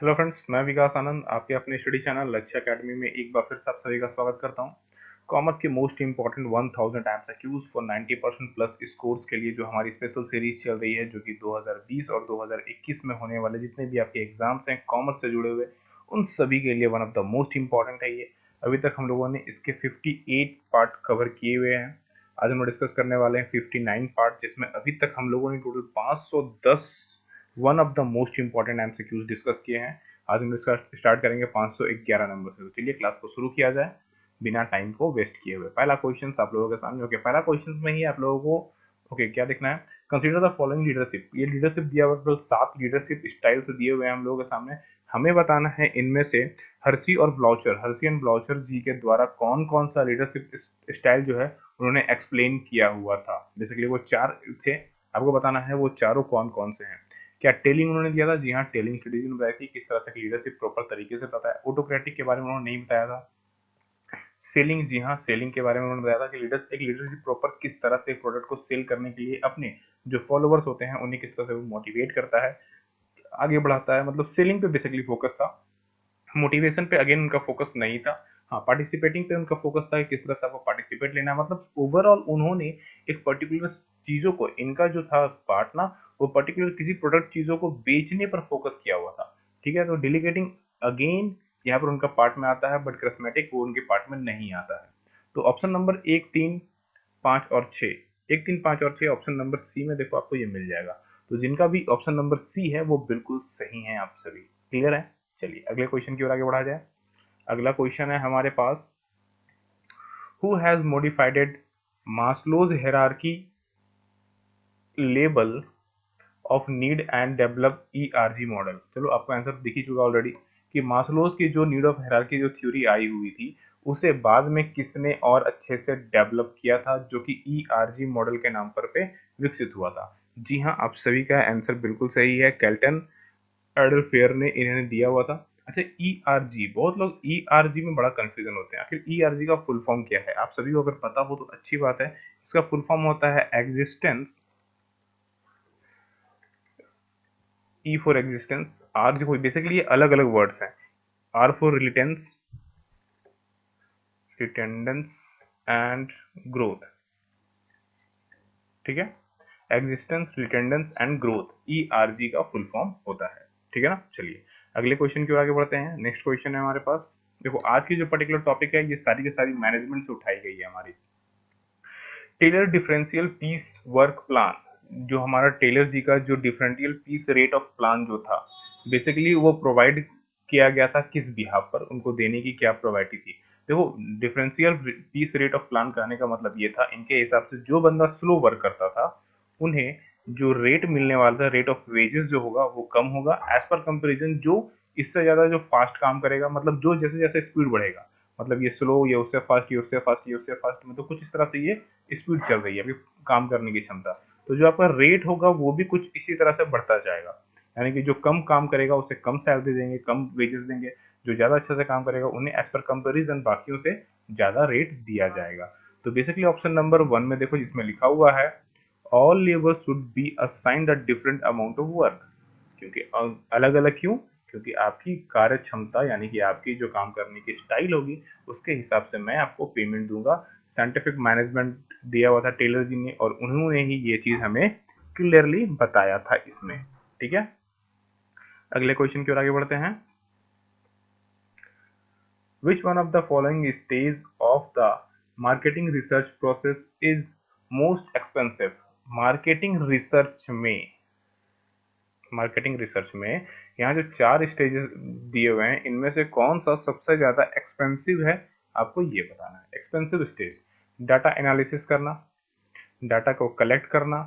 Hello friends, मैं विकास आनंद आपके अपने स्टडी चैनल लक्ष्य एकेडमी में एक बार फिर से आप सभी का स्वागत करता हूं। कॉमर्स के most important 1000 MCQs for 90% plus scores के लिए जो हमारी स्पेशल सीरीज चल रही है, जो कि 2020 और 2021 में होने वाले जितने भी आपके एग्जाम्स हैं कॉमर्स से जुड़े हुए, उन सभी के लिए one of the most important है ये। अभी तक हम लोगों ने इसके 58 पार्ट कवर किए हुए हैं। आज हम डिस्कस करने वाले हैं 59 पार्ट, जिसमें अभी तक हम लोगों ने total 510 one of the most important MCQs discuss किए हैं। आज हम इसका स्टार्ट करेंगे 511 नंबर से। तो चलिए क्लास को शुरू किया जाए बिना टाइम को वेस्ट किए हुए। पहला क्वेश्चन आप लोगों के सामने। ओके, पहला क्वेश्चन में ही आप लोगों को क्या देखना है, कंसीडर द फॉलोइंग लीडरशिप। ये लीडरशिप दिया हुआ है, 7 लीडरशिप स्टाइल्स दिए हुए हैं हम लोगों के सामने। हमें बताना है इनमें से हर्सी एंड ब्लाउचर जी के द्वारा कौन कौन सा लीडरशिप स्टाइल जो है उन्होंने एक्सप्लेन किया हुआ था। बेसिकली वो 4 थे, आपको बताना है वो चारों कौन कौन से हैं। क्या टेलिंग उन्होंने दिया था? जी हाँ, टेलिंग स्ट्रेटेजी बताई थी, किस तरह से लीडरशिप प्रॉपर तरीके से बताया। ऑटोक्रेटिक के बारे में उन्होंने नहीं बताया था। सेलिंग, जी हाँ, सेलिंग के बारे में उन्होंने बताया था कि लीडरशिप प्रॉपर किस तरह से प्रोडक्ट को सेल करने के लिए अपने जो फॉलोअर्स होते हैं उन्हें किस तरह से वो मोटिवेट करता है, आगे बढ़ाता है। मतलब सेलिंग पे बेसिकली फोकस था, मोटिवेशन पे अगेन उनका फोकस नहीं था। हाँ, पार्टिसिपेटिंग पे उनका फोकस था कि किस तरह से आपको पार्टिसिपेट लेना है। मतलब ओवरऑल उन्होंने एक पर्टिकुलर चीजों को, इनका जो था पार्ट ना, वो पर्टिकुलर किसी प्रोडक्ट चीजों को बेचने पर फोकस किया हुआ था। ठीक है, तो डेलीगेटिंग अगेन यहाँ पर उनका पार्ट में आता है, बट करिस्मेटिक वो उनके पार्ट में नहीं आता है। तो ऑप्शन नंबर 1, 3, 5 और 6, 1, 3, 5 और 6 ऑप्शन नंबर सी में देखो आपको ये मिल जाएगा। तो जिनका भी ऑप्शन नंबर सी है वो बिल्कुल सही है। आप सभी क्लियर है? चलिए अगले क्वेश्चन की ओर आगे बढ़ा जाए। अगला क्वेश्चन है हमारे पास, who has modified Maslow's hierarchy level of need and develop ERG model. चलो आपको आंसर दिख ही चुका ऑलरेडी कि मास्लोज की जो नीड ऑफ हायरार्की जो थ्योरी आई हुई थी, उसे बाद में किसने और अच्छे से डेवलप किया था, जो कि ईआरजी मॉडल के नाम पर पे विकसित हुआ था। जी हाँ, आप सभी का आंसर बिल्कुल सही है, कैल्टन एडल्फेयर ने इन्हें दिया हुआ था। अच्छा, ईआरजी, बहुत लोग ईआरजी में बड़ा कंफ्यूजन होते हैं। आखिर ईआरजी का फुल फॉर्म क्या है? आप सभी को अगर पता हो तो अच्छी बात है। इसका फुल फॉर्म होता है existence, E for existence, R जो बेसिकली ये अलग अलग वर्ड्स हैं। R for relatedness, relatedness and growth. ठीक है, existence, relatedness and growth, ERG का फुल फॉर्म होता है। ठीक है ना? चलिए अगले क्वेश्चन की ओर आगे बढ़ते हैं। नेक्स्ट क्वेश्चन है हमारे पास। देखो आज की जो पर्टिकुलर टॉपिक है ये सारी की सारी मैनेजमेंट से उठाई गई है हमारी। Taylor differential piece work plan, जो हमारा टेलर जी का जो differential piece rate of plan जो था, बेसिकली वो प्रोवाइड किया गया था किस बिहाफ पर, उनको देने की क्या प्रोवाइटी थी। देखो, differential piece rate of plan कहने का मतलब ये था, इनके हिसाब से जो बंदा स्लो वर्क करता था उन्हें जो रेट मिलने वाला था, रेट ऑफ वेजेस जो होगा वो कम होगा एज पर कंपेरिजन जो इससे ज्यादा जो फास्ट काम करेगा। मतलब जो जैसे जैसे स्पीड बढ़ेगा, मतलब ये स्लो, ये उससे फास्ट, ये उससे फास्ट, ये उससे फास्ट, मतलब कुछ इस तरह से ये स्पीड चल रही है अभी काम करने की क्षमता। तो जो आपका रेट होगा वो भी कुछ इसी तरह से बढ़ता जाएगा। यानी कि जो कम काम करेगा उसे कम सैलरी देंगे, कम वेजेस देंगे। जो ज्यादा अच्छे से काम करेगा उन्हें एज पर कंपेरिजन बाकियों से ज्यादा रेट दिया जाएगा। तो बेसिकली ऑप्शन नंबर 1 में देखो, जिसमें लिखा हुआ है all labour should be assigned a different amount of work. क्योंकि अलग अलग क्यों? क्योंकि आपकी कार्य क्षमता यानी कि आपकी जो काम करने की स्टाइल होगी उसके हिसाब से मैं आपको पेमेंट दूंगा। साइंटिफिक मैनेजमेंट दिया हुआ था टेलर जी ने, और उन्होंने ही ये चीज हमें क्लियरली बताया था इसमें। ठीक है, अगले क्वेश्चन की ओर आगे बढ़ते हैं। Which one of the following stage of the marketing research process is most expensive. Marketing research में, मार्केटिंग रिसर्च में यहाँ जो 4 स्टेजेस दिए हुए हैं इनमें से कौन सा सबसे ज्यादा एक्सपेंसिव है, आपको ये बताना है। एक्सपेंसिव स्टेज, डाटा एनालिसिस करना, डाटा को कलेक्ट करना,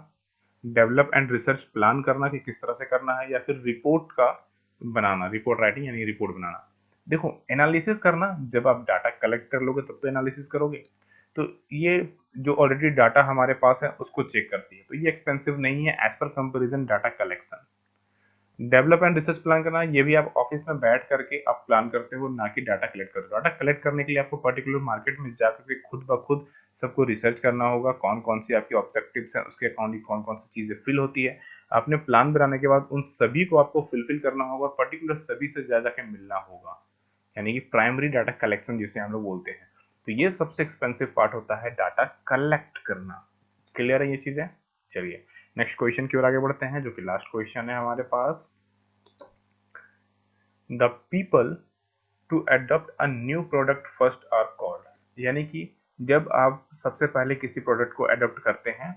डेवलप एंड रिसर्च प्लान करना कि किस तरह से करना है, या फिर रिपोर्ट का बनाना, रिपोर्ट राइटिंग यानी रिपोर्ट बनाना। देखो, एनालिसिस करना, जब आप डाटा कलेक्ट कर लोगे तब तो एनालिसिस करोगे। तो ये जो ऑलरेडी डाटा हमारे पास है उसको चेक करती है, तो ये एक्सपेंसिव नहीं है as per comparison data collection. Develop and research plan करना, ये भी आप ऑफिस में बैठ करके आप प्लान करते हो, ना कि डाटा कलेक्ट करते हो। डाटा कलेक्ट करने के लिए आपको पर्टिकुलर मार्केट में जाकर के खुद ब खुद सबको रिसर्च करना होगा, कौन कौन सी आपकी ऑब्जेक्टिव्स हैं, उसके अकॉर्डिंग कौन कौन सी चीज़ें फिल होती है। आपने प्लान बनाने के बाद उन सभी को आपको फुलफिल करना होगा और पर्टिकुलर सभी से ज़्यादा के मिलना होगा, यानी कि प्राइमरी डाटा कलेक्शन जिसे हम लोग बोलते हैं। तो ये सबसे एक्सपेंसिव पार्ट होता है, डाटा कलेक्ट करना। क्लियर है ये चीज़ें? चलिए नेक्स्ट क्वेश्चन की ओर आगे बढ़ते हैं, जो कि लास्ट क्वेश्चन है हमारे पास। The people to adopt a new product first are called, यानी कि जब आप सबसे पहले किसी प्रोडक्ट को अडॉप्ट करते हैं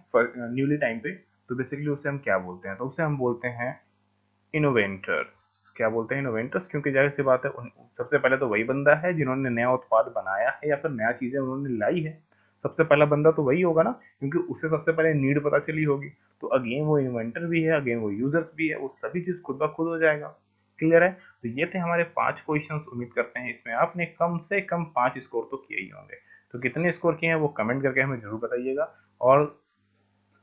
न्यूली टाइम पे, तो बेसिकली उसे हम क्या बोलते हैं? तो उसे हम बोलते हैं इनोवेंटर्स। क्या बोलते हैं? इनोवेंटर्स। क्योंकि जाहिर सी बात है सबसे पहले तो वही बंदा है जिन्होंने नया उत्पाद बनाया है या फिर नया चीजें उन्होंने लाई है। सबसे पहला बंदा तो वही होगा ना, क्योंकि उसे सबसे पहले नीड पता चली होगी। तो अगेन वो इन्वेंटर भी है, अगेन वो यूजर्स भी है, वो सभी चीज खुद ब खुद हो जाएगा। क्लियर है? तो ये थे हमारे 5 क्वेश्चंस। उम्मीद करते हैं इसमें आपने कम से कम 5 स्कोर तो किए ही होंगे। तो कितने स्कोर किए हैं वो कमेंट करके हमें जरूर बताइएगा, और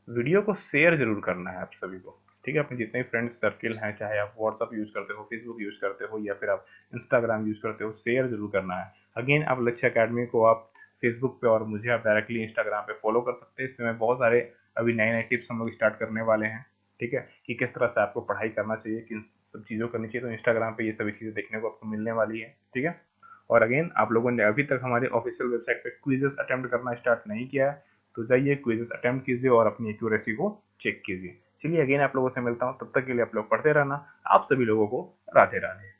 वीडियो को शेयर जरूर करना है आप सभी को। ठीक है? अपने जितने फ्रेंड्स सर्किल हैं, चाहे आप व्हाट्सअप यूज करते हो, फेसबुक यूज करते हो, या फिर आप इंस्टाग्राम यूज करते हो, शेयर जरूर करना है। अगेन आप लक्ष्य अकेडमी को आप फेसबुक पे और मुझे आप डायरेक्टली इंस्टाग्राम पे फॉलो कर सकते हैं। इसमें मैं बहुत सारे अभी नए नए टिप्स हम लोग स्टार्ट करने वाले हैं। ठीक है? कि किस तरह से आपको पढ़ाई करना चाहिए, किन सब चीज़ों करनी चाहिए। तो इंस्टाग्राम पे ये सभी चीज़ें देखने को आपको मिलने वाली है। ठीक है? और अगेन आप लोगों ने अभी तक हमारे ऑफिशियल वेबसाइट पे क्विजेस अटेम्प्ट करना स्टार्ट नहीं किया है, तो जाइए क्विजेस अटेम्प्ट कीजिए और अपनी एक्यूरेसी को चेक कीजिए। चलिए अगेन आप लोगों से मिलता हूँ, तब तक के लिए आप लोग पढ़ते रहना। आप सभी लोगों को राधे राधे।